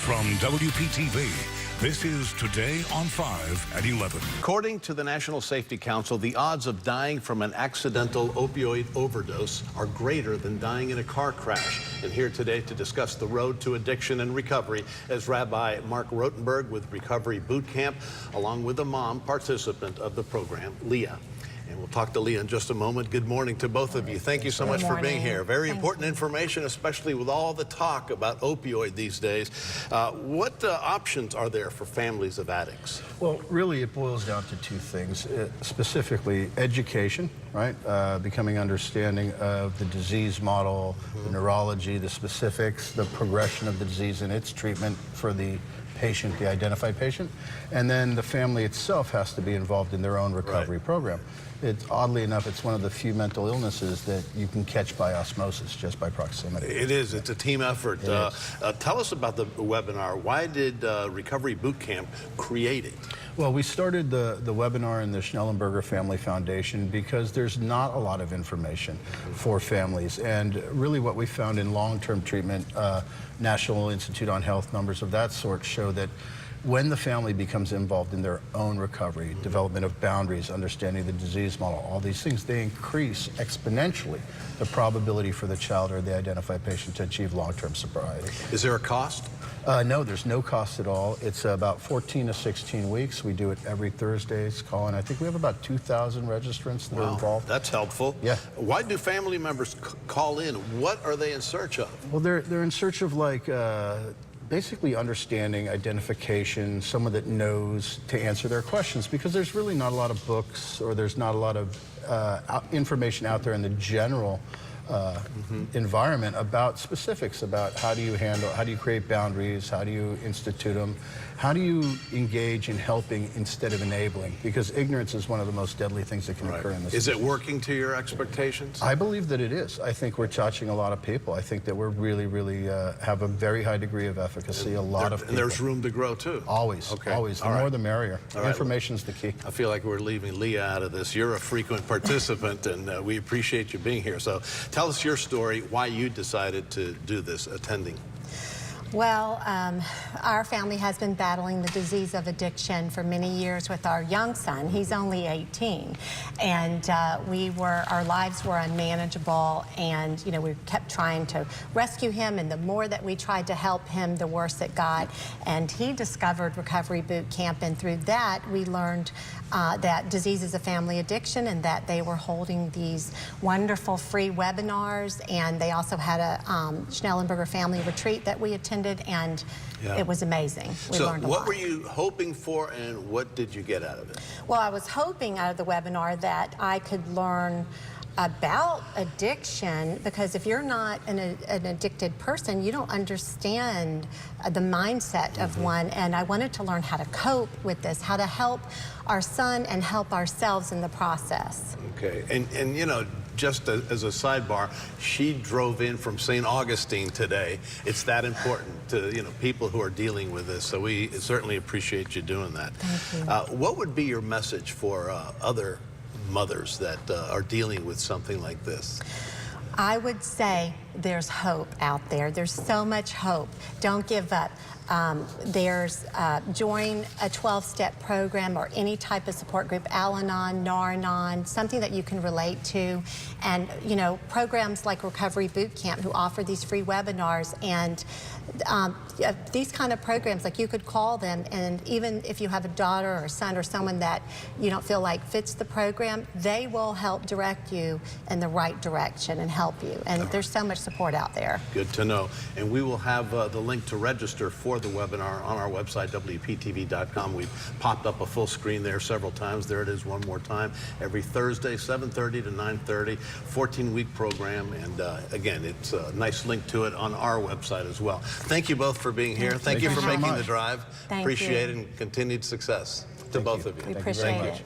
From WPTV, this is Today on 5 at 11. According to the National Safety Council, the odds of dying from an accidental opioid overdose are greater than dying in a car crash. And here today to discuss the road to addiction and recovery is Rabbi Mark Rotenberg with Recovery Boot Camp, along with a mom participant of the program, Leah. And we'll talk to Leah in just a moment. Good morning to both of you. Thank you so much for being here. Very important information, especially with all the talk about opioid these days. What options are there for families of addicts? Well, really, it boils down to two things, specifically education, right? Becoming understanding of the disease model, the neurology, the specifics, the progression of the disease and its treatment for the patient, the identified patient, and then the family itself has to be involved in their own recovery program. Oddly enough, it's one of the few mental illnesses that you can catch by osmosis, just by proximity. It is. It's a team effort. Tell us about the webinar. Why did Recovery Boot Camp create it? Well, we started the webinar in the Schnellenberger Family Foundation because there's not a lot of information for families. And really what we found in long-term treatment, National Institute on Health numbers of that sort show that when the family becomes involved in their own recovery, development of boundaries, understanding the disease model, all these things, they increase exponentially the probability for the child or the identified patient to achieve long-term sobriety. Is there a cost? No, there's no cost at all. It's about 14 to 16 weeks. We do it every Thursdays. Call in. I think we have about 2,000 registrants that are involved. That's helpful. Yeah. Why do family members call in? What are they in search of? Well, they're in search of basically understanding, identification, someone that knows to answer their questions, because there's really not a lot of books or there's not a lot of information out there in the general environment about specifics about how do you create boundaries, how do you institute them, how do you engage in helping instead of enabling, because ignorance is one of the most deadly things that can occur in this. Is it working to your expectations? I believe that it is. I think we're touching a lot of people. I think that we're really have a very high degree of efficacy. And there's room to grow too. Always, always. The more the merrier. Information's the key. I feel like we're leaving Leah out of this. You're a frequent participant, and we appreciate you being here. So tell us your story, why you decided to do this, attending. Well, our family has been battling the disease of addiction for many years with our young son. He's only 18, and our lives were unmanageable, and we kept trying to rescue him, and the more that we tried to help him, the worse it got. And he discovered Recovery Boot Camp, and through that we learned that disease is a family addiction, and that they were holding these wonderful free webinars, and they also had a Schnellenberger family retreat that we attended, and it was amazing. We learned a lot. What were you hoping for, and what did you get out of it? Well, I was hoping out of the webinar that I could learn about addiction, because if you're not an addicted person, you don't understand the mindset of one, and I wanted to learn how to cope with this, how to help our son and help ourselves in the process. Okay, and just as a sidebar, she drove in from St. Augustine today. It's that important to people who are dealing with this, so we certainly appreciate you doing that. Thank you. What would be your message for other mothers that are dealing with something like this? I would say there's hope out there. There's so much hope. Don't give up. Join a 12-step program or any type of support group, Al-Anon, Nar-Anon, something that you can relate to. And, programs like Recovery Boot Camp, who offer these free webinars, and these kind of programs, like you could call them, and even if you have a daughter or a son or someone that you don't feel like fits the program, they will help direct you in the right direction and help you. And there's so much support out there. Good to know. And we will have the link to register for the webinar on our website, WPTV.com. We've popped up a full screen there several times. There it is one more time. Every Thursday, 7:30 to 9:30, 14-week program. And again, it's a nice link to it on our website as well. Thank you both for being here. Thank you for making the drive. Appreciate it, and continued success to both of you. We appreciate it.